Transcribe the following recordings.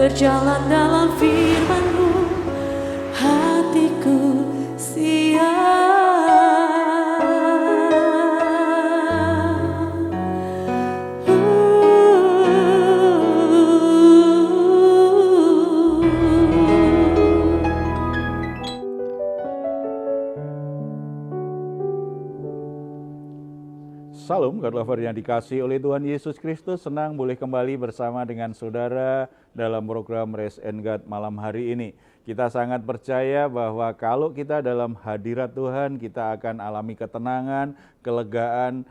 berjalan dalam firman-Mu, hatiku siap. Salam, God lover yang dikasihi oleh Tuhan Yesus Kristus. Senang boleh kembali bersama dengan saudara dalam program Raise and God malam hari ini. Kita sangat percaya bahwa kalau kita dalam hadirat Tuhan, kita akan alami ketenangan, kelegaan,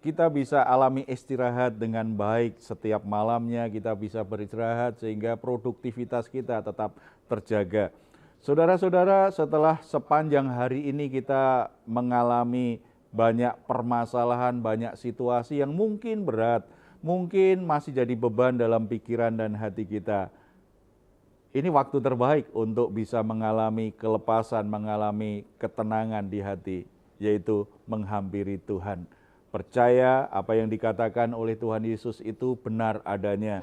kita bisa alami istirahat dengan baik setiap malamnya, kita bisa beristirahat sehingga produktivitas kita tetap terjaga. Saudara-saudara, setelah sepanjang hari ini kita mengalami banyak permasalahan, banyak situasi yang mungkin berat, mungkin masih jadi beban dalam pikiran dan hati kita. Ini waktu terbaik untuk bisa mengalami kelepasan, mengalami ketenangan di hati, yaitu menghampiri Tuhan. Percaya apa yang dikatakan oleh Tuhan Yesus itu benar adanya.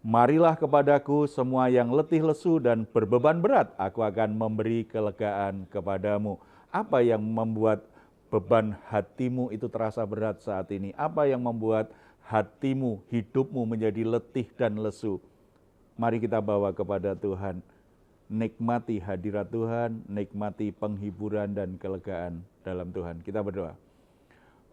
Marilah kepadaku semua yang letih lesu dan berbeban berat, aku akan memberi kelegaan kepadamu. Apa yang membuat beban hatimu itu terasa berat saat ini? Apa yang membuat hatimu, hidupmu menjadi letih dan lesu? Mari kita bawa kepada Tuhan. Nikmati hadirat Tuhan, nikmati penghiburan dan kelegaan dalam Tuhan. Kita berdoa.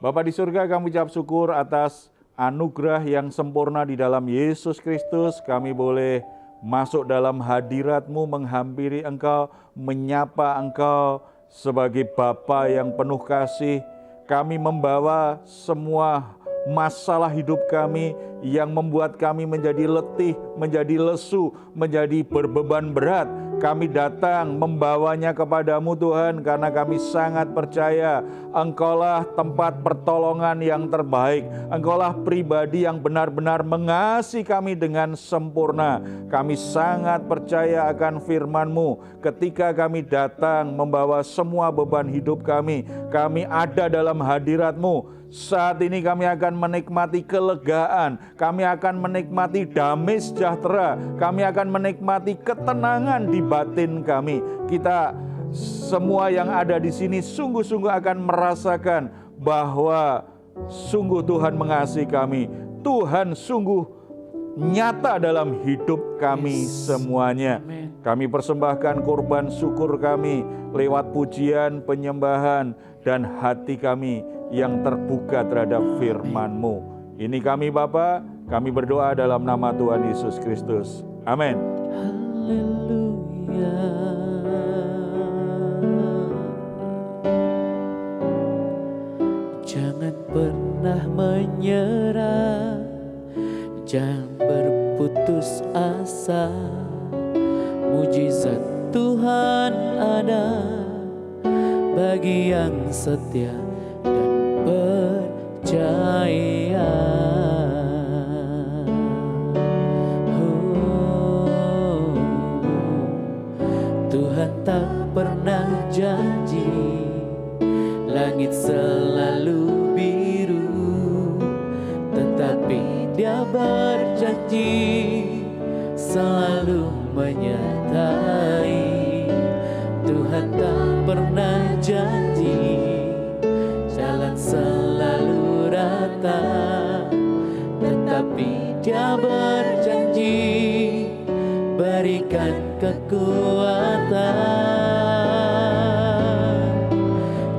Bapa di surga, kami ucap syukur atas anugerah yang sempurna di dalam Yesus Kristus. Kami boleh masuk dalam hadirat-Mu, menghampiri Engkau, menyapa Engkau, sebagai Bapa yang penuh kasih. Kami membawa semua masalah hidup kami yang membuat kami menjadi letih, menjadi lesu, menjadi berbeban berat. Kami datang membawanya kepadamu Tuhan, karena kami sangat percaya Engkaulah tempat pertolongan yang terbaik. Engkaulah pribadi yang benar-benar mengasihi kami dengan sempurna. Kami sangat percaya akan firman-Mu. Ketika kami datang membawa semua beban hidup kami ada dalam hadirat-Mu. Saat ini kami akan menikmati kelegaan, kami akan menikmati damai sejahtera, kami akan menikmati ketenangan di batin kami. Kita semua yang ada di sini sungguh-sungguh akan merasakan bahwa sungguh Tuhan mengasihi kami. Tuhan sungguh nyata dalam hidup kami semuanya. Kami persembahkan korban syukur kami lewat pujian, penyembahan, dan hati kami yang terbuka terhadap firman-Mu. Ini kami Bapa, kami berdoa dalam nama Tuhan Yesus Kristus. Amin. Haleluya. Jangan pernah menyerah, jangan berputus asa. Mujizat Tuhan ada bagi yang setia dan percaya. Tuhan tak pernah janji langit selalu biru, tetapi Dia berjanji selalu menyertai. Tuhan tak pernah janji jalan selalu rata, tetapi Dia berjanji berikan kekuatan.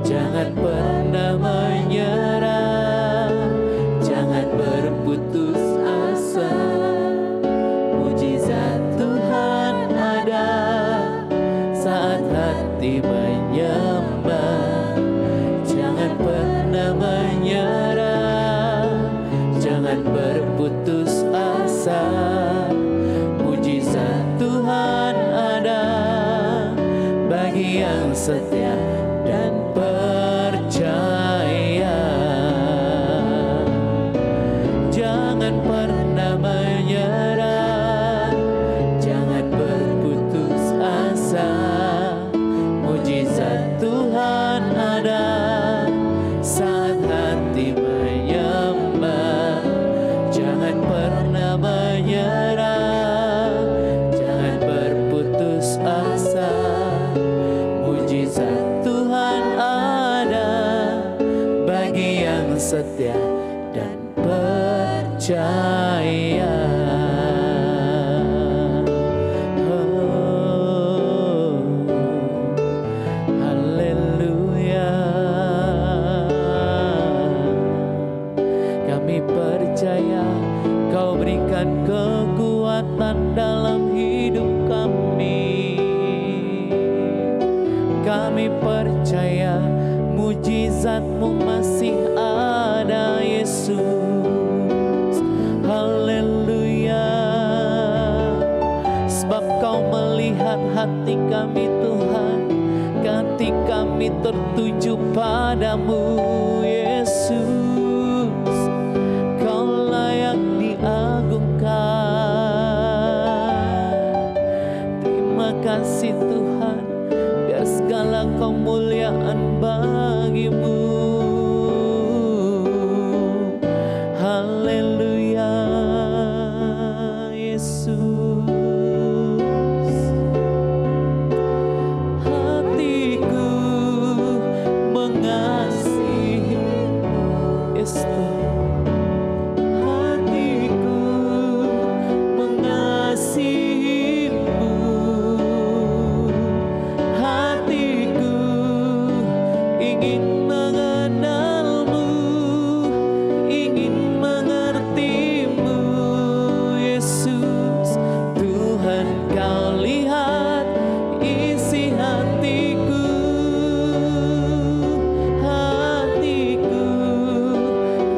Jangan pernah menyerah, jangan berputus asa. Mujizat Tuhan ada saat hati menyembah. Jangan pernah menyerah, jangan berputus asa. Mujizat Tuhan ada bagi yang setia dan percaya. Jangan pernah menyerah, jangan berputus asa. Mujizat Tuhan ada saat hati menyembah. Jangan pernah menyerah, percaya. Oh, haleluya. Kami percaya Kau berikan kekuatan dalam hidup kami. Kami percaya mujizat-Mu masih ada, Yesus. Haleluya. Sebab Kau melihat hati kami, Tuhan. Hati kami tertuju padamu, Yesus. Kau layak diagungkan. Terima kasih Tuhan, biar segala kemuliaan bagi-Mu. Haleluya, Yesus. Hatiku mengasihi, Yesus. Hatiku mengasihi-Mu. Hatiku ingin mengenal-Mu, ingin mengerti-Mu, Yesus. Tuhan, Kau lihat isi hatiku. Hatiku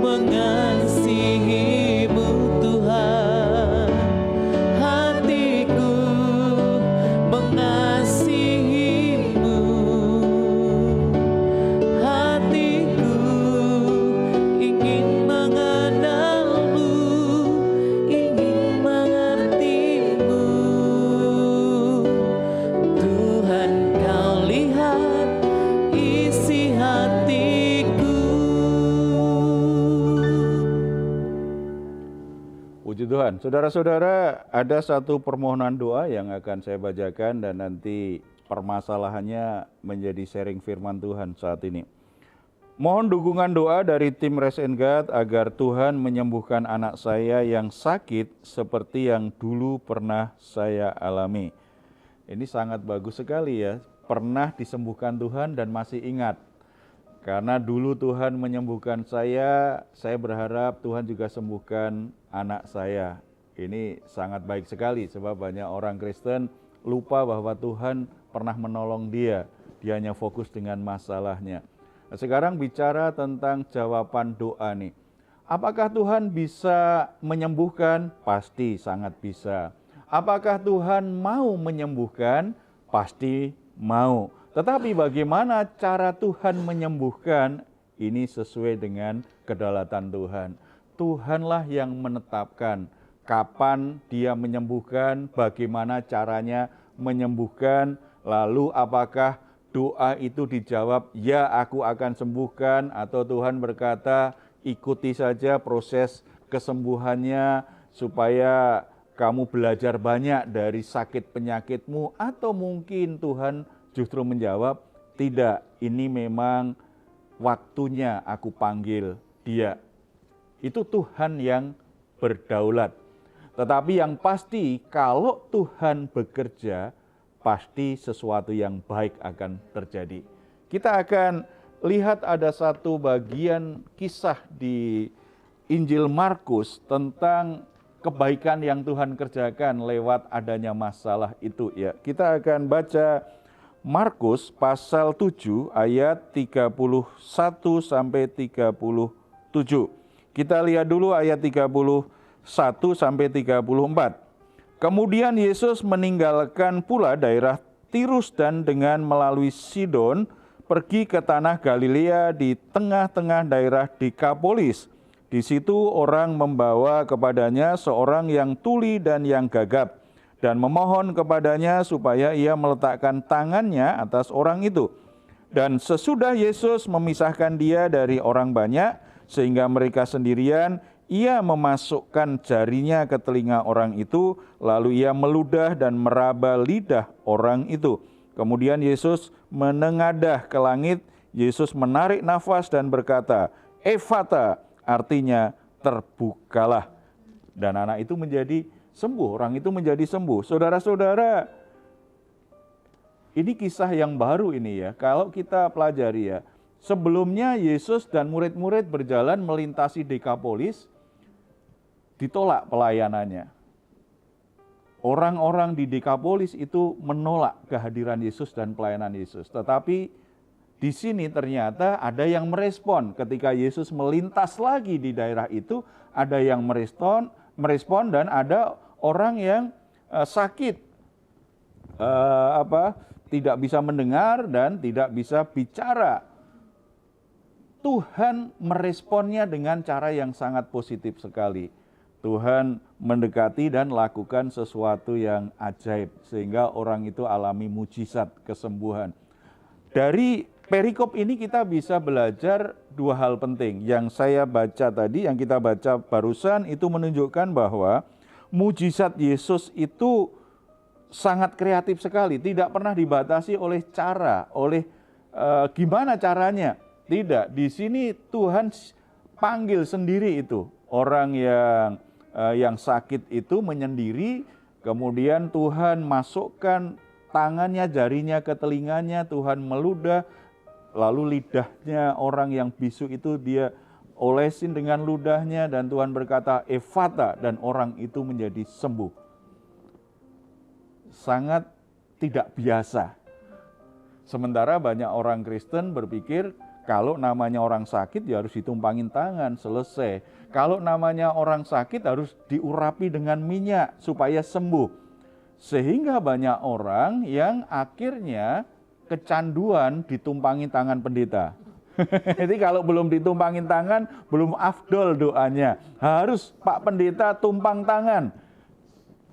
mengasihi-Mu, Tuhan. Hatiku mengasihi-Mu. Hatiku ingin mengenal-Mu, ingin mengerti-Mu. Tuhan, Kau lihat isi hatiku. Puji Tuhan. Saudara-saudara, ada satu permohonan doa yang akan saya bacakan dan nanti permasalahannya menjadi sharing firman Tuhan saat ini. Mohon dukungan doa dari tim Res and God agar Tuhan menyembuhkan anak saya yang sakit seperti yang dulu pernah saya alami. Ini sangat bagus sekali ya, pernah disembuhkan Tuhan dan masih ingat. Karena dulu Tuhan menyembuhkan saya berharap Tuhan juga sembuhkan anak saya. Ini sangat baik sekali sebab banyak orang Kristen lupa bahwa Tuhan pernah menolong dia. Dia hanya fokus dengan masalahnya. Nah, sekarang bicara tentang jawaban doa nih. Apakah Tuhan bisa menyembuhkan? Pasti sangat bisa. Apakah Tuhan mau menyembuhkan? Pasti mau. Tetapi bagaimana cara Tuhan menyembuhkan? Ini sesuai dengan kedaulatan Tuhan. Tuhanlah yang menetapkan kapan Dia menyembuhkan, bagaimana caranya menyembuhkan, lalu apakah doa itu dijawab, ya aku akan sembuhkan, atau Tuhan berkata, ikuti saja proses kesembuhannya supaya kamu belajar banyak dari sakit penyakitmu, atau mungkin Tuhan justru menjawab, tidak, ini memang waktunya aku panggil dia. Itu Tuhan yang berdaulat. Tetapi yang pasti kalau Tuhan bekerja, pasti sesuatu yang baik akan terjadi. Kita akan lihat ada satu bagian kisah di Injil Markus tentang kebaikan yang Tuhan kerjakan lewat adanya masalah itu ya. Kita akan baca Markus pasal 7 ayat 31 sampai 37. Kita lihat dulu ayat 31 sampai 34. Kemudian Yesus meninggalkan pula daerah Tirus dan dengan melalui Sidon pergi ke tanah Galilea di tengah-tengah daerah Dekapolis. Di situ orang membawa kepadanya seorang yang tuli dan yang gagap dan memohon kepadanya supaya ia meletakkan tangannya atas orang itu. Dan sesudah Yesus memisahkan dia dari orang banyak sehingga mereka sendirian, ia memasukkan jarinya ke telinga orang itu, lalu ia meludah dan meraba lidah orang itu. Kemudian Yesus menengadah ke langit, Yesus menarik nafas dan berkata, Efata, artinya terbukalah. Dan anak itu menjadi sembuh, orang itu menjadi sembuh. Saudara-saudara, ini kisah yang baru ini ya. Kalau kita pelajari ya, sebelumnya Yesus dan murid-murid berjalan melintasi Dekapolis, ditolak pelayanannya. Orang-orang di Dekapolis itu menolak kehadiran Yesus dan pelayanan Yesus. Tetapi di sini ternyata ada yang merespon ketika Yesus melintas lagi di daerah itu, ada yang merespon dan ada orang yang sakit, tidak bisa mendengar dan tidak bisa bicara. Tuhan meresponnya dengan cara yang sangat positif sekali. Tuhan mendekati dan lakukan sesuatu yang ajaib sehingga orang itu alami mujizat kesembuhan. Dari perikop ini kita bisa belajar dua hal penting. Yang saya baca tadi, yang kita baca barusan itu menunjukkan bahwa mujizat Yesus itu sangat kreatif sekali, tidak pernah dibatasi oleh cara, gimana caranya. Tidak, di sini Tuhan panggil sendiri itu orang yang sakit itu menyendiri, kemudian Tuhan masukkan tangannya, jarinya ke telinganya, Tuhan meludah, lalu lidahnya orang yang bisu itu dia olesin dengan ludahnya dan Tuhan berkata Efata dan orang itu menjadi sembuh. Sangat tidak biasa. Sementara banyak orang Kristen berpikir kalau namanya orang sakit ya harus ditumpangin tangan, selesai. Kalau namanya orang sakit harus diurapi dengan minyak supaya sembuh. Sehingga banyak orang yang akhirnya kecanduan ditumpangin tangan pendeta. Jadi kalau belum ditumpangin tangan, belum afdol doanya. Harus Pak Pendeta tumpang tangan.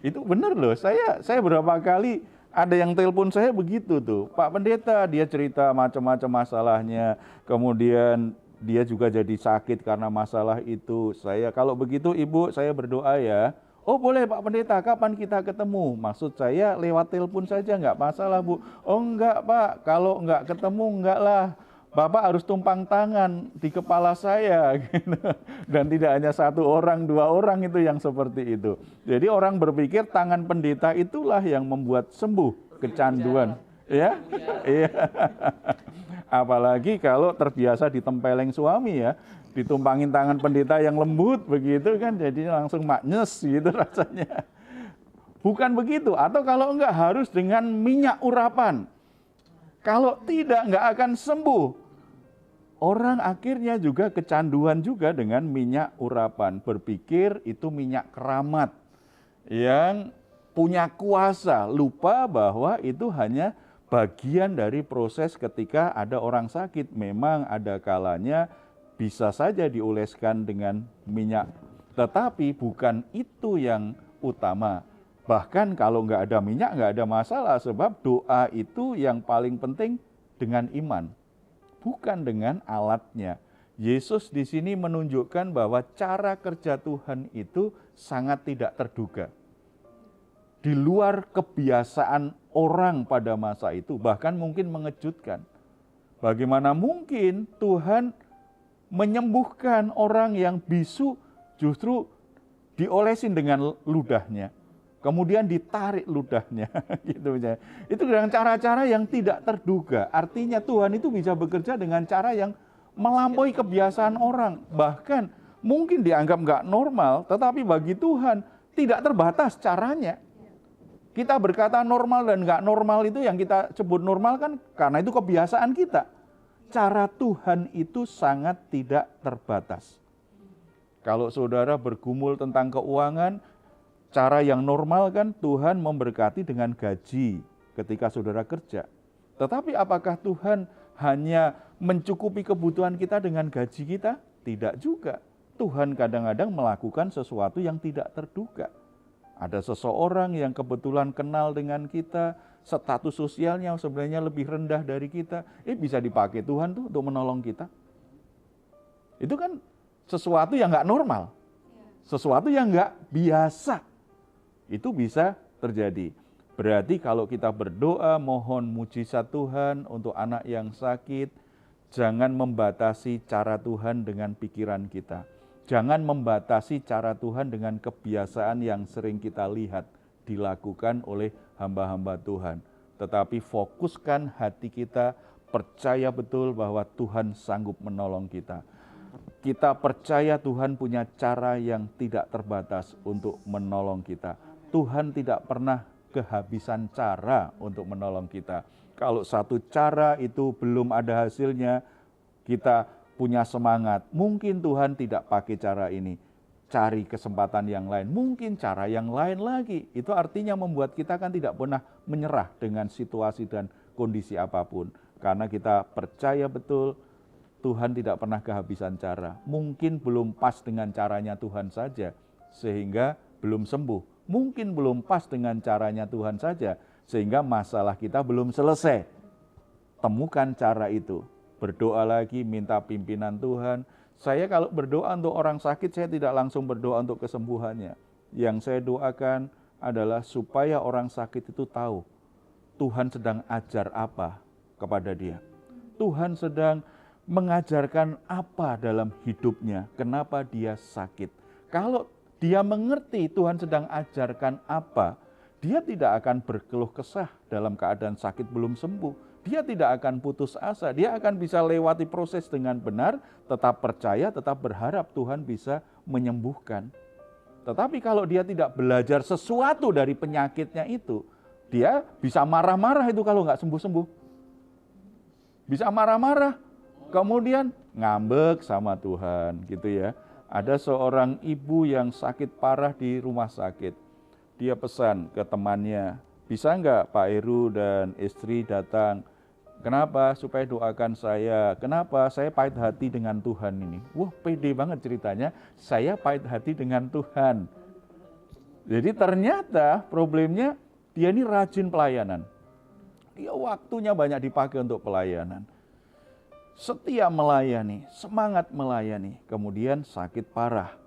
Itu benar loh, saya berapa kali ada yang telepon saya begitu tuh, Pak Pendeta, dia cerita macam-macam masalahnya, kemudian dia juga jadi sakit karena masalah itu. Saya kalau begitu Ibu, saya berdoa ya. Oh boleh Pak Pendeta, kapan kita ketemu? Maksud saya lewat telepon saja, nggak masalah Bu. Oh enggak Pak, kalau nggak ketemu enggak lah. Bapak harus tumpang tangan di kepala saya. Gitu. Dan tidak hanya satu orang, dua orang itu yang seperti itu. Jadi orang berpikir tangan pendeta itulah yang membuat sembuh kecanduan. Ya, iya. Apalagi kalau terbiasa ditempeleng suami ya. Ditumpangin tangan pendeta yang lembut begitu kan, jadi langsung maknyes gitu rasanya. Bukan begitu, atau kalau enggak harus dengan minyak urapan. Kalau tidak enggak akan sembuh. Orang akhirnya juga kecanduan juga dengan minyak urapan. Berpikir itu minyak keramat yang punya kuasa. Lupa bahwa itu hanya bagian dari proses ketika ada orang sakit. Memang ada kalanya bisa saja dioleskan dengan minyak. Tetapi bukan itu yang utama. Bahkan kalau nggak ada minyak nggak ada masalah. Sebab doa itu yang paling penting dengan iman. Bukan dengan alatnya. Yesus di sini menunjukkan bahwa cara kerja Tuhan itu sangat tidak terduga. Di luar kebiasaan orang pada masa itu, bahkan mungkin mengejutkan. Bagaimana mungkin Tuhan menyembuhkan orang yang bisu justru diolesin dengan ludahnya. Kemudian ditarik ludahnya, gitu misalnya. Itu dengan cara-cara yang tidak terduga. Artinya Tuhan itu bisa bekerja dengan cara yang melampaui kebiasaan orang. Bahkan mungkin dianggap nggak normal, tetapi bagi Tuhan tidak terbatas caranya. Kita berkata normal dan nggak normal itu yang kita sebut normal kan karena itu kebiasaan kita. Cara Tuhan itu sangat tidak terbatas. Kalau saudara bergumul tentang keuangan, cara yang normal kan Tuhan memberkati dengan gaji ketika saudara kerja. Tetapi apakah Tuhan hanya mencukupi kebutuhan kita dengan gaji kita? Tidak juga. Tuhan kadang-kadang melakukan sesuatu yang tidak terduga. Ada seseorang yang kebetulan kenal dengan kita, status sosialnya sebenarnya lebih rendah dari kita, bisa dipakai Tuhan tuh untuk menolong kita. Itu kan sesuatu yang nggak normal, sesuatu yang nggak biasa. Itu bisa terjadi. Berarti kalau kita berdoa mohon mujizat Tuhan untuk anak yang sakit, jangan membatasi cara Tuhan dengan pikiran kita. Jangan membatasi cara Tuhan dengan kebiasaan yang sering kita lihat dilakukan oleh hamba-hamba Tuhan. Tetapi fokuskan hati kita, percaya betul bahwa Tuhan sanggup menolong kita. Kita percaya Tuhan punya cara yang tidak terbatas untuk menolong kita. Tuhan tidak pernah kehabisan cara untuk menolong kita. Kalau satu cara itu belum ada hasilnya, kita punya semangat. Mungkin Tuhan tidak pakai cara ini. Cari kesempatan yang lain, mungkin cara yang lain lagi. Itu artinya membuat kita kan tidak pernah menyerah dengan situasi dan kondisi apapun. Karena kita percaya betul Tuhan tidak pernah kehabisan cara. Mungkin belum pas dengan caranya Tuhan saja, sehingga belum sembuh. Mungkin belum pas dengan caranya Tuhan saja, sehingga masalah kita belum selesai. Temukan cara itu. Berdoa lagi, minta pimpinan Tuhan. Saya kalau berdoa untuk orang sakit, saya tidak langsung berdoa untuk kesembuhannya. Yang saya doakan adalah supaya orang sakit itu tahu Tuhan sedang ajar apa kepada dia. Tuhan sedang mengajarkan apa dalam hidupnya, kenapa dia sakit. Kalau dia mengerti Tuhan sedang ajarkan apa, dia tidak akan berkeluh kesah dalam keadaan sakit belum sembuh. Dia tidak akan putus asa, dia akan bisa lewati proses dengan benar, tetap percaya, tetap berharap Tuhan bisa menyembuhkan. Tetapi kalau dia tidak belajar sesuatu dari penyakitnya itu, dia bisa marah-marah itu kalau nggak sembuh-sembuh. Bisa marah-marah, kemudian ngambek sama Tuhan gitu ya. Ada seorang ibu yang sakit parah di rumah sakit. Dia pesan ke temannya, bisa nggak Pak Heru dan istri datang? Kenapa? Supaya doakan saya. Kenapa? Saya pahit hati dengan Tuhan ini. Wah, pede banget ceritanya. Saya pahit hati dengan Tuhan. Jadi ternyata problemnya dia ini rajin pelayanan. Dia waktunya banyak dipakai untuk pelayanan. Setia melayani, semangat melayani. Kemudian sakit parah.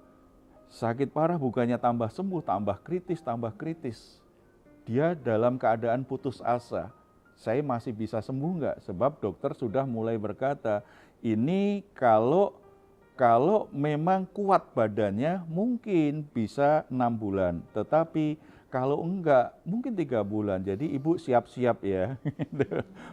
Sakit parah bukannya tambah sembuh, tambah kritis. Dia dalam keadaan putus asa. Saya masih bisa sembuh nggak? Sebab dokter sudah mulai berkata, ini kalau memang kuat badannya mungkin bisa 6 bulan. Tetapi kalau enggak mungkin 3 bulan. Jadi ibu siap-siap ya.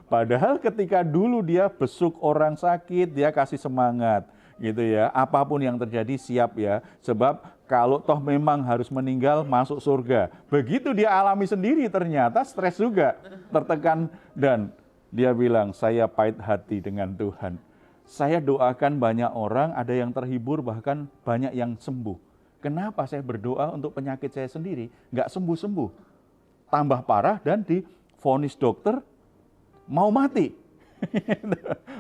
Padahal ketika dulu dia besuk orang sakit, dia kasih semangat gitu ya. Apapun yang terjadi siap ya. Sebab kalau toh memang harus meninggal masuk surga. Begitu dia alami sendiri ternyata stres juga, tertekan, dan dia bilang saya pahit hati dengan Tuhan. Saya doakan banyak orang, ada yang terhibur bahkan banyak yang sembuh. Kenapa saya berdoa untuk penyakit saya sendiri nggak sembuh-sembuh? Tambah parah dan divonis dokter mau mati.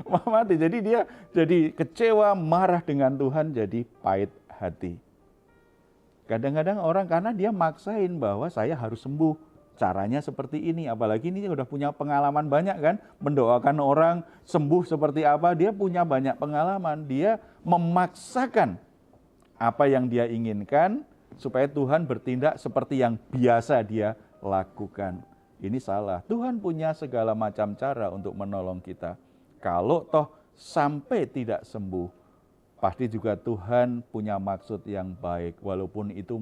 Mau mati. Jadi dia jadi kecewa, marah dengan Tuhan, jadi pahit hati. Kadang-kadang orang karena dia maksain bahwa saya harus sembuh, caranya seperti ini. Apalagi ini udah punya pengalaman banyak kan, mendoakan orang sembuh seperti apa, dia punya banyak pengalaman. Dia memaksakan apa yang dia inginkan supaya Tuhan bertindak seperti yang biasa dia lakukan. Ini salah. Tuhan punya segala macam cara untuk menolong kita. Kalau toh sampai tidak sembuh, pasti juga Tuhan punya maksud yang baik, walaupun itu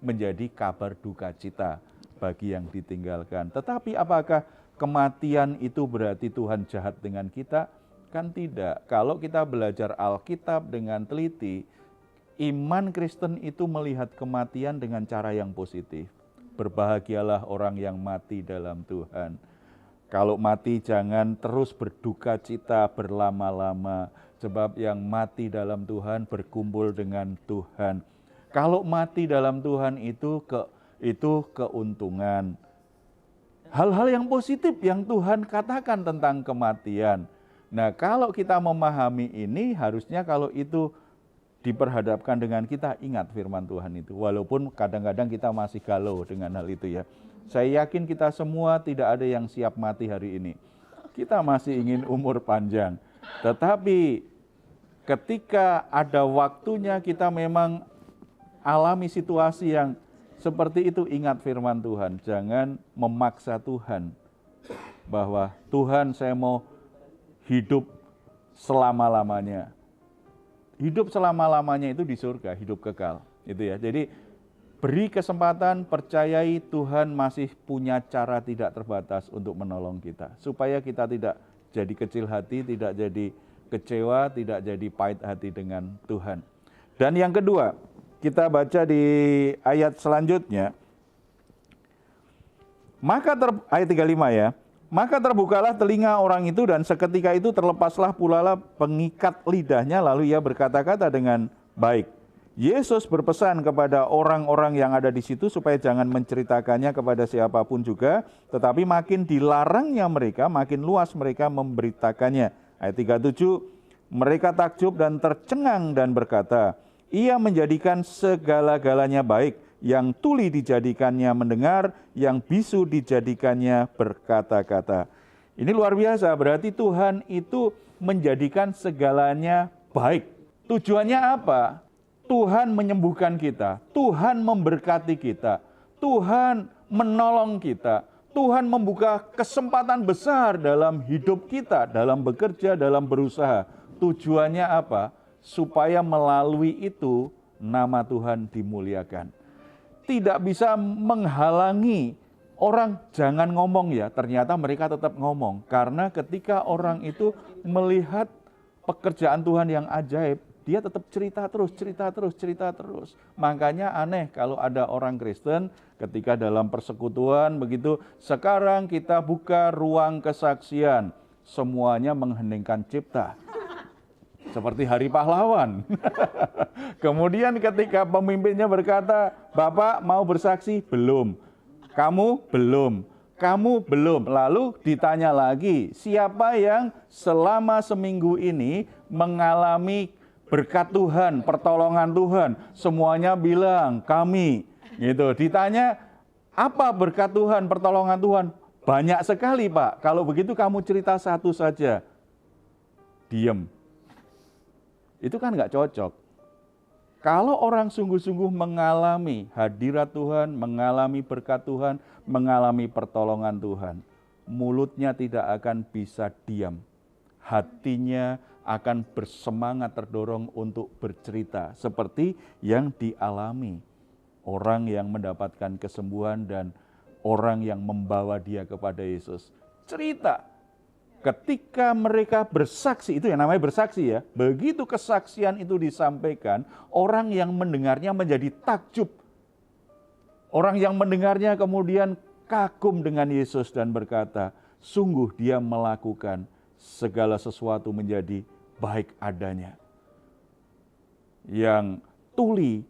menjadi kabar duka cita bagi yang ditinggalkan. Tetapi apakah kematian itu berarti Tuhan jahat dengan kita? Kan tidak. Kalau kita belajar Alkitab dengan teliti, iman Kristen itu melihat kematian dengan cara yang positif. Berbahagialah orang yang mati dalam Tuhan. Kalau mati jangan terus berduka cita berlama-lama. Sebab yang mati dalam Tuhan berkumpul dengan Tuhan. Kalau mati dalam Tuhan itu keuntungan. Hal-hal yang positif yang Tuhan katakan tentang kematian. Nah, kalau kita memahami ini, harusnya kalau itu diperhadapkan dengan kita, ingat firman Tuhan itu. Walaupun kadang-kadang kita masih galau dengan hal itu ya. Saya yakin kita semua tidak ada yang siap mati hari ini. Kita masih ingin umur panjang. Tetapi ketika ada waktunya kita memang alami situasi yang seperti itu, ingat firman Tuhan. Jangan memaksa Tuhan bahwa Tuhan saya mau hidup selama-lamanya. hidup selama-lamanya itu di surga, hidup kekal. Itu ya. Jadi beri kesempatan, percayai Tuhan masih punya cara tidak terbatas untuk menolong kita. Supaya kita tidak jadi kecil hati, tidak jadi kecewa, tidak jadi pahit hati dengan Tuhan. Dan yang kedua, kita baca di ayat selanjutnya. Ayat 35 ya. Maka terbukalah telinga orang itu dan seketika itu terlepaslah pula pengikat lidahnya, lalu ia berkata-kata dengan baik. Yesus berpesan kepada orang-orang yang ada di situ supaya jangan menceritakannya kepada siapapun juga, tetapi makin dilarangnya mereka, makin luas mereka memberitakannya. Ayat 37, mereka takjub dan tercengang dan berkata, ia menjadikan segala-galanya baik, yang tuli dijadikannya mendengar, yang bisu dijadikannya berkata-kata. Ini luar biasa, berarti Tuhan itu menjadikan segalanya baik. Tujuannya apa? Tuhan menyembuhkan kita, Tuhan memberkati kita, Tuhan menolong kita, Tuhan membuka kesempatan besar dalam hidup kita, dalam bekerja, dalam berusaha. Tujuannya apa? Supaya melalui itu nama Tuhan dimuliakan. Tidak bisa menghalangi orang jangan ngomong ya, ternyata mereka tetap ngomong. Karena ketika orang itu melihat pekerjaan Tuhan yang ajaib, dia tetap cerita terus. Makanya aneh kalau ada orang Kristen ketika dalam persekutuan begitu, sekarang kita buka ruang kesaksian, semuanya mengheningkan cipta. Seperti hari pahlawan. Kemudian ketika pemimpinnya berkata, Bapak mau bersaksi? Belum. Kamu? Belum. Kamu? Belum. Lalu ditanya lagi, siapa yang selama seminggu ini mengalami berkat Tuhan, pertolongan Tuhan? Semuanya bilang, kami. Gitu. Ditanya, apa berkat Tuhan, pertolongan Tuhan? Banyak sekali Pak. Kalau begitu kamu cerita satu saja. Diem. Itu kan nggak cocok. Kalau orang sungguh-sungguh mengalami hadirat Tuhan, mengalami berkat Tuhan, mengalami pertolongan Tuhan, mulutnya tidak akan bisa diam. Hatinya akan bersemangat terdorong untuk bercerita seperti yang dialami orang yang mendapatkan kesembuhan dan orang yang membawa dia kepada Yesus. Cerita. Ketika mereka bersaksi, itu yang namanya bersaksi ya. Begitu kesaksian itu disampaikan, orang yang mendengarnya menjadi takjub. Orang yang mendengarnya kemudian kagum dengan Yesus dan berkata, sungguh dia melakukan segala sesuatu menjadi baik adanya. Yang tuli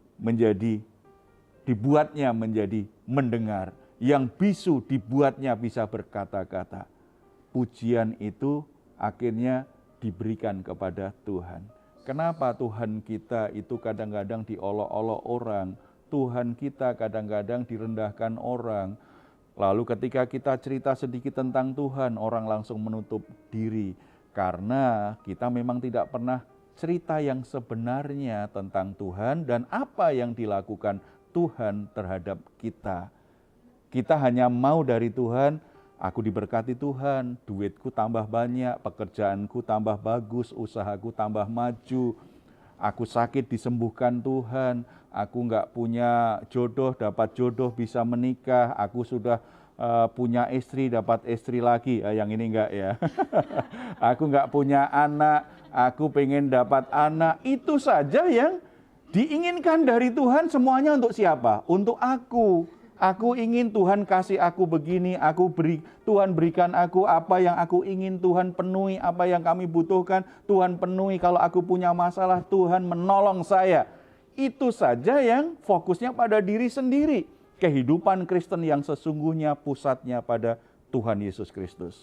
dibuatnya menjadi mendengar. Yang bisu dibuatnya bisa berkata-kata. Pujian itu akhirnya diberikan kepada Tuhan. Kenapa Tuhan kita itu kadang-kadang diolok-olok orang, Tuhan kita kadang-kadang direndahkan orang. Lalu ketika kita cerita sedikit tentang Tuhan, orang langsung menutup diri. Karena kita memang tidak pernah cerita yang sebenarnya tentang Tuhan dan apa yang dilakukan Tuhan terhadap kita. Kita hanya mau dari Tuhan, aku diberkati Tuhan, duitku tambah banyak, pekerjaanku tambah bagus, usahaku tambah maju. Aku sakit disembuhkan Tuhan, aku nggak punya jodoh, dapat jodoh bisa menikah, aku sudah punya istri, dapat istri lagi, yang ini enggak ya. Aku nggak punya anak, aku pengen dapat anak, itu saja yang diinginkan dari Tuhan semuanya untuk siapa? Untuk aku. Aku ingin Tuhan kasih aku begini, Tuhan berikan aku apa yang aku ingin, Tuhan penuhi apa yang kami butuhkan, Tuhan penuhi kalau aku punya masalah, Tuhan menolong saya. Itu saja yang fokusnya pada diri sendiri. Kehidupan Kristen yang sesungguhnya pusatnya pada Tuhan Yesus Kristus.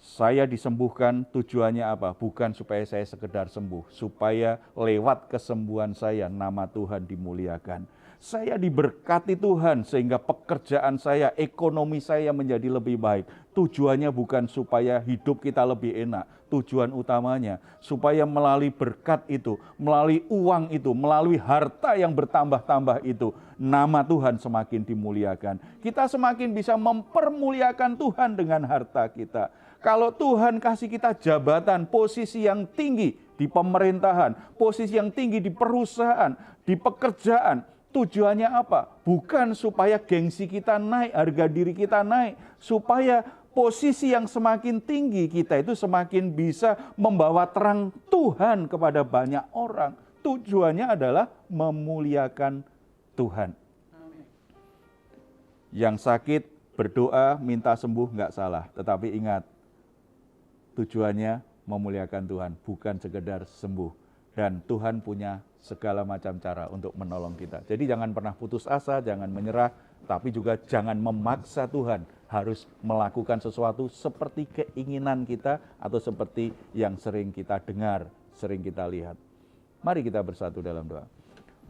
Saya disembuhkan tujuannya apa? Bukan supaya saya sekedar sembuh, supaya lewat kesembuhan saya nama Tuhan dimuliakan. Saya diberkati Tuhan sehingga pekerjaan saya, ekonomi saya menjadi lebih baik. Tujuannya bukan supaya hidup kita lebih enak. Tujuan utamanya supaya melalui berkat itu, melalui uang itu, melalui harta yang bertambah-tambah itu, nama Tuhan semakin dimuliakan. Kita semakin bisa mempermuliakan Tuhan dengan harta kita. Kalau Tuhan kasih kita jabatan, posisi yang tinggi, di pemerintahan, posisi yang tinggi di perusahaan, di pekerjaan. Tujuannya apa? Bukan supaya gengsi kita naik, harga diri kita naik, supaya posisi yang semakin tinggi kita itu semakin bisa membawa terang Tuhan kepada banyak orang. Tujuannya adalah memuliakan Tuhan. Yang sakit berdoa minta sembuh nggak salah, tetapi ingat tujuannya memuliakan Tuhan, bukan sekedar sembuh. Dan Tuhan punya segala macam cara untuk menolong kita. Jadi jangan pernah putus asa, jangan menyerah, tapi juga jangan memaksa Tuhan harus melakukan sesuatu seperti keinginan kita atau seperti yang sering kita dengar, sering kita lihat. Mari kita bersatu dalam doa.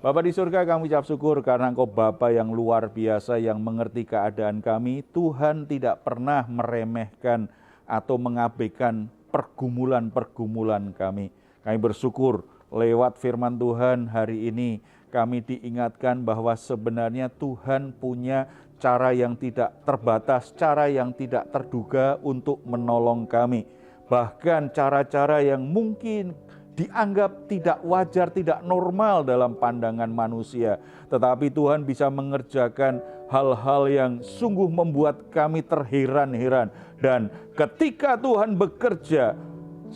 Bapa di surga, kami ucap syukur karena Engkau Bapa yang luar biasa, yang mengerti keadaan kami. Tuhan tidak pernah meremehkan atau mengabaikan pergumulan-pergumulan kami. Kami bersyukur lewat firman Tuhan hari ini kami diingatkan bahwa sebenarnya Tuhan punya cara yang tidak terbatas, cara yang tidak terduga untuk menolong kami. Bahkan cara-cara yang mungkin dianggap tidak wajar, tidak normal dalam pandangan manusia. Tetapi Tuhan bisa mengerjakan hal-hal yang sungguh membuat kami terheran-heran. Dan ketika Tuhan bekerja,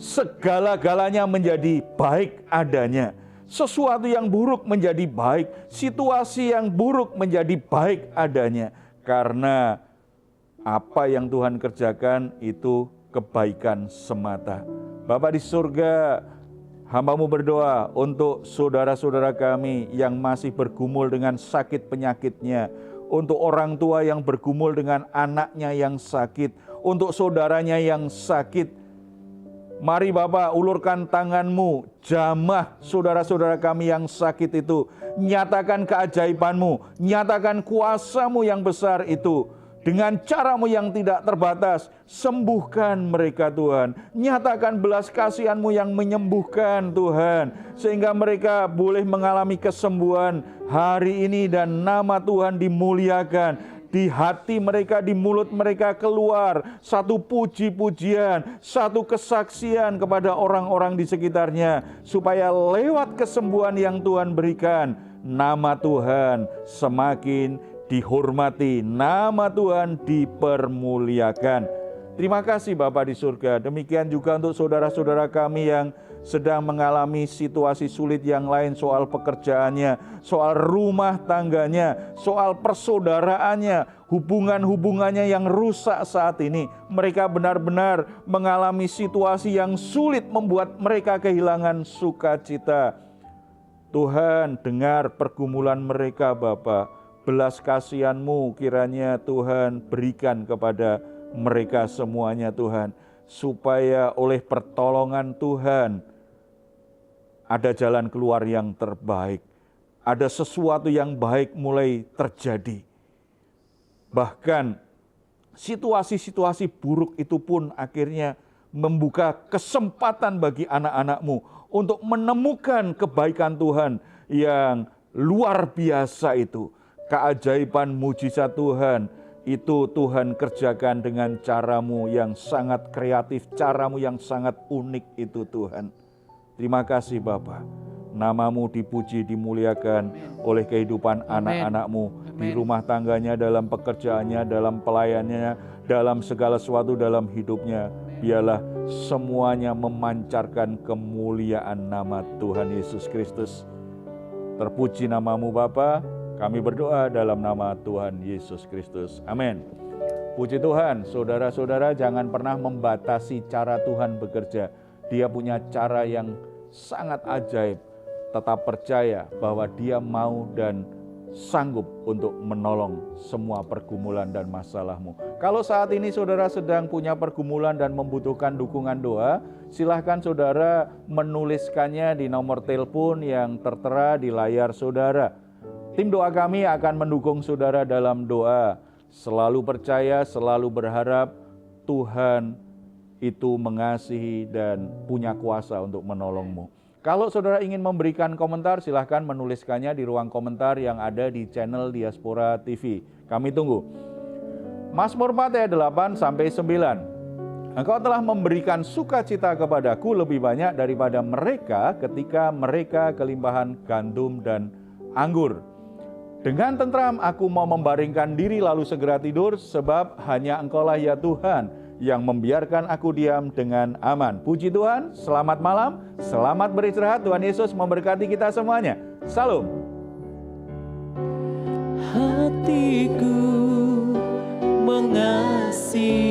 segala-galanya menjadi baik adanya. Sesuatu yang buruk menjadi baik, situasi yang buruk menjadi baik adanya. Karena apa yang Tuhan kerjakan itu kebaikan semata. Bapa di surga, hamba-Mu berdoa untuk saudara-saudara kami yang masih bergumul dengan sakit penyakitnya, untuk orang tua yang bergumul dengan anaknya yang sakit, untuk saudaranya yang sakit. Mari Bapa, ulurkan tangan-Mu, jamah saudara-saudara kami yang sakit itu. Nyatakan keajaiban-Mu, nyatakan kuasa-Mu yang besar itu. Dengan cara-Mu yang tidak terbatas, sembuhkan mereka Tuhan. Nyatakan belas kasihan-Mu yang menyembuhkan Tuhan. Sehingga mereka boleh mengalami kesembuhan hari ini dan nama Tuhan dimuliakan. Di hati mereka, di mulut mereka keluar satu puji-pujian, satu kesaksian kepada orang-orang di sekitarnya. Supaya lewat kesembuhan yang Tuhan berikan, nama Tuhan semakin dihormati, nama Tuhan dipermuliakan. Terima kasih Bapa di surga. Demikian juga untuk saudara-saudara kami yang sedang mengalami situasi sulit yang lain, soal pekerjaannya, soal rumah tangganya, soal persaudaraannya, hubungan-hubungannya yang rusak saat ini. Mereka benar-benar mengalami situasi yang sulit membuat mereka kehilangan sukacita. Tuhan, dengar pergumulan mereka Bapa. Belas kasihan-Mu kiranya Tuhan berikan kepada mereka semuanya Tuhan. Supaya oleh pertolongan Tuhan ada jalan keluar yang terbaik. Ada sesuatu yang baik mulai terjadi. Bahkan situasi-situasi buruk itu pun akhirnya membuka kesempatan bagi anak-anak-Mu untuk menemukan kebaikan Tuhan yang luar biasa itu. Keajaiban mujizat Tuhan itu Tuhan kerjakan dengan cara-Mu yang sangat kreatif, cara-Mu yang sangat unik itu Tuhan. Terima kasih Bapa. Nama-Mu dipuji, dimuliakan oleh kehidupan anak-anak-Mu di rumah tangganya, dalam pekerjaannya, dalam pelayanannya, dalam segala sesuatu dalam hidupnya. Biarlah semuanya memancarkan kemuliaan nama Tuhan Yesus Kristus. Terpuji nama-Mu Bapa. Kami berdoa dalam nama Tuhan Yesus Kristus. Amin. Puji Tuhan, saudara-saudara jangan pernah membatasi cara Tuhan bekerja. Dia punya cara yang sangat ajaib. Tetap percaya bahwa Dia mau dan sanggup untuk menolong semua pergumulan dan masalahmu. Kalau saat ini saudara sedang punya pergumulan dan membutuhkan dukungan doa, silahkan saudara menuliskannya di nomor telepon yang tertera di layar saudara. Tim doa kami akan mendukung saudara dalam doa. Selalu percaya, selalu berharap Tuhan itu mengasihi dan punya kuasa untuk menolongmu. Kalau saudara ingin memberikan komentar, silahkan menuliskannya di ruang komentar yang ada di channel Diaspora TV. Kami tunggu. Mazmur 4 ayat 8-9. Engkau telah memberikan sukacita kepadaku lebih banyak daripada mereka ketika mereka kelimpahan gandum dan anggur. Dengan tentram aku mau membaringkan diri lalu segera tidur, sebab hanya Engkaulah ya Tuhan yang membiarkan aku diam dengan aman. Puji Tuhan, selamat malam, selamat beristirahat. Tuhan Yesus memberkati kita semuanya. Salam. Hatiku mengasihi